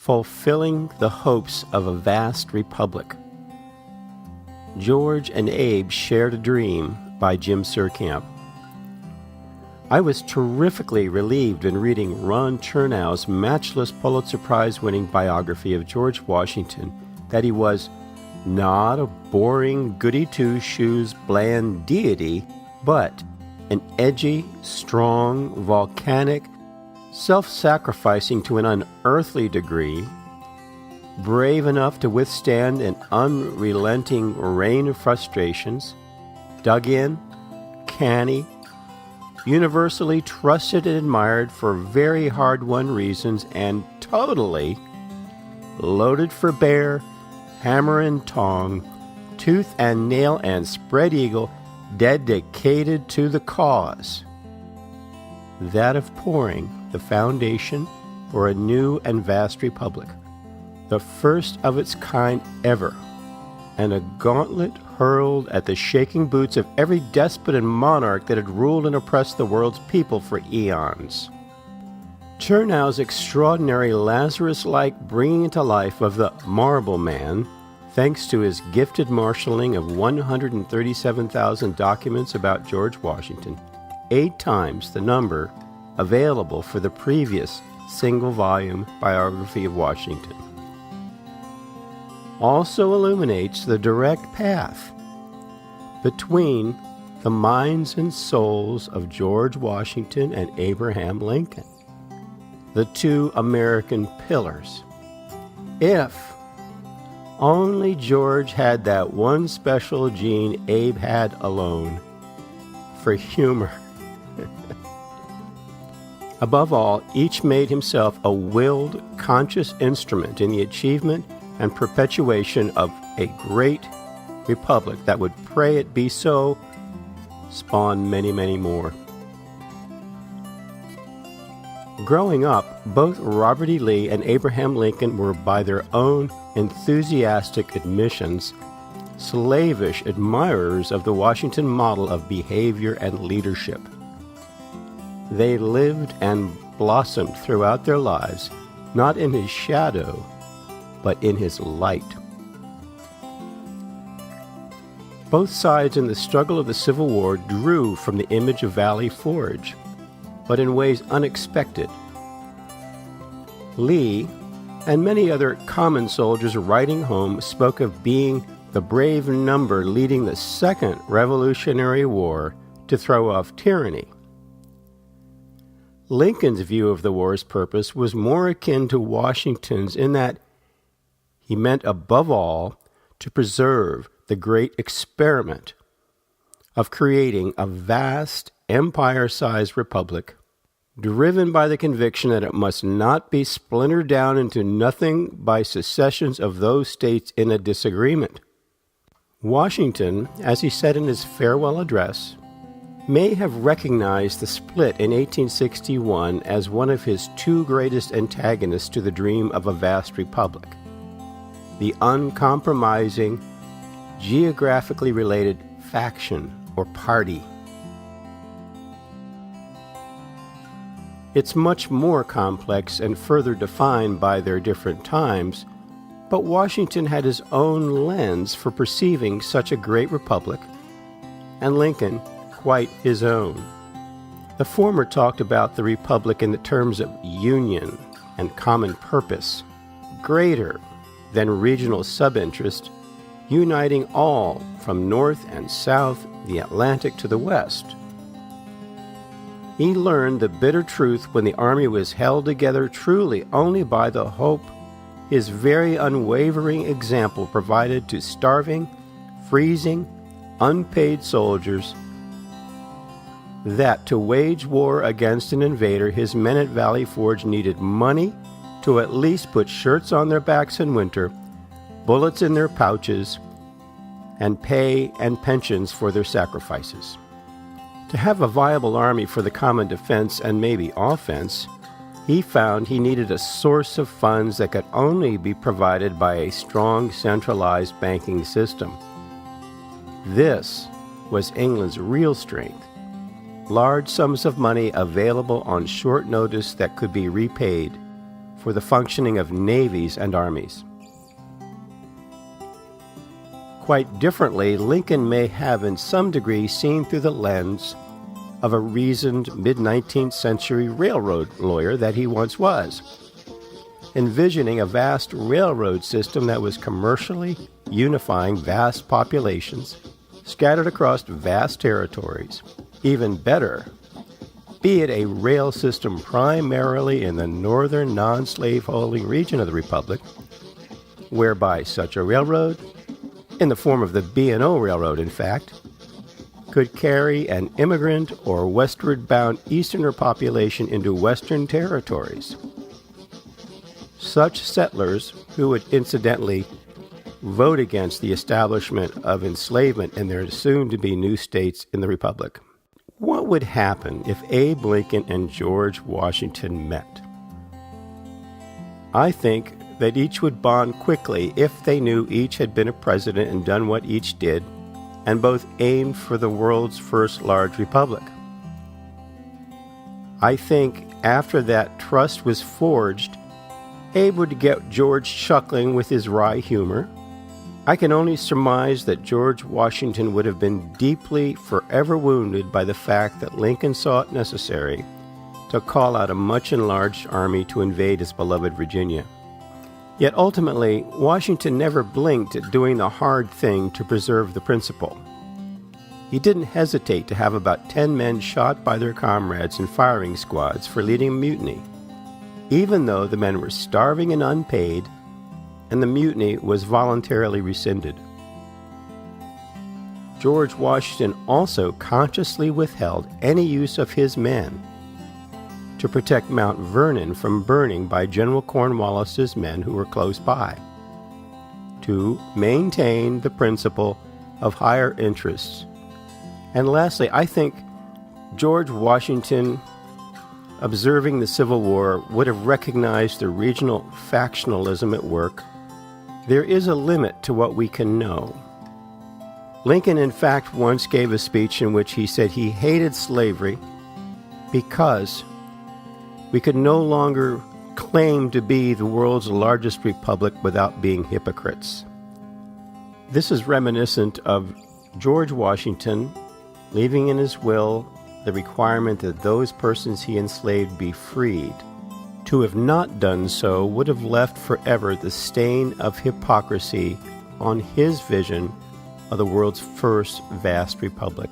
Fulfilling the Hopes of a Vast Republic. George and Abe Shared a Dream by Jim Surkamp. I was terrifically relieved in reading Ron Chernow's matchless Pulitzer Prize-winning biography of George Washington that he was not a boring goody-two-shoes bland deity, but an edgy, strong, volcanic, self-sacrificing to an unearthly degree, brave enough to withstand an unrelenting rain of frustrations, dug in, canny, universally trusted and admired for very hard-won reasons, and totally loaded for bear, hammer and tong, tooth and nail and spread eagle, dedicated to the cause, that of pouring the foundation for a new and vast republic, the first of its kind ever, and a gauntlet hurled at the shaking boots of every despot and monarch that had ruled and oppressed the world's people for eons. Chernow's extraordinary Lazarus-like bringing into life of the Marble Man, thanks to his gifted marshaling of 137,000 documents about George Washington, 8 times the number available for the previous single-volume biography of Washington, also illuminates the direct path between the minds and souls of George Washington and Abraham Lincoln, the two American pillars. If only George had that one special gene Abe had alone, for humor. Above all, each made himself a willed, conscious instrument in the achievement and perpetuation of a great republic that would, pray it be so, spawn many, many more. Growing up, both Robert E. Lee and Abraham Lincoln were, by their own enthusiastic admissions, slavish admirers of the Washington model of behavior and leadership. They lived and blossomed throughout their lives, not in his shadow, but in his light. Both sides in the struggle of the Civil War drew from the image of Valley Forge, but in ways unexpected. Lee, and many other common soldiers writing home, spoke of being the brave number leading the Second Revolutionary War to throw off tyranny. Lincoln's view of the war's purpose was more akin to Washington's in that he meant above all to preserve the great experiment of creating a vast empire-sized republic driven by the conviction that it must not be splintered down into nothing by secessions of those states in a disagreement. Washington, as he said in his farewell address, may have recognized the split in 1861 as one of his 2 greatest antagonists to the dream of a vast republic: the uncompromising, geographically related faction or party. It's much more complex and further defined by their different times, but Washington had his own lens for perceiving such a great republic, and Lincoln quite his own. The former talked about the republic in the terms of union and common purpose, greater than regional sub-interest, uniting all from north and south, the Atlantic to the west. He learned the bitter truth when the army was held together truly only by the hope his very unwavering example provided to starving, freezing, unpaid soldiers, that to wage war against an invader, his men at Valley Forge needed money to at least put shirts on their backs in winter, bullets in their pouches, and pay and pensions for their sacrifices. To have a viable army for the common defense and maybe offense, he found he needed a source of funds that could only be provided by a strong centralized banking system. This was England's real strength: large sums of money available on short notice that could be repaid for the functioning of navies and armies. Quite differently, Lincoln may have in some degree seen through the lens of a reasoned mid-19th century railroad lawyer that he once was, envisioning a vast railroad system that was commercially unifying vast populations scattered across vast territories. Even better, be it a rail system primarily in the northern non-slave-holding region of the Republic, whereby such a railroad, in the form of the B&O Railroad in fact, could carry an immigrant or westward-bound Easterner population into Western territories. Such settlers, who would incidentally vote against the establishment of enslavement in their soon-to-be new states in the Republic. What would happen if Abe Lincoln and George Washington met? I think that each would bond quickly if they knew each had been a president and done what each did, and both aimed for the world's first large republic. I think after that trust was forged, Abe would get George chuckling with his wry humor. I can only surmise that George Washington would have been deeply, forever wounded by the fact that Lincoln saw it necessary to call out a much enlarged army to invade his beloved Virginia. Yet ultimately, Washington never blinked at doing the hard thing to preserve the principle. He didn't hesitate to have about 10 men shot by their comrades in firing squads for leading a mutiny, even though the men were starving and unpaid, and the mutiny was voluntarily rescinded. George Washington also consciously withheld any use of his men to protect Mount Vernon from burning by General Cornwallis's men who were close by, to maintain the principle of higher interests. And lastly, I think George Washington, observing the Civil War, would have recognized the regional factionalism at work. There is a limit to what we can know. Lincoln, in fact, once gave a speech in which he said he hated slavery because we could no longer claim to be the world's largest republic without being hypocrites. This is reminiscent of George Washington leaving in his will the requirement that those persons he enslaved be freed. To have not done so would have left forever the stain of hypocrisy on his vision of the world's first vast republic.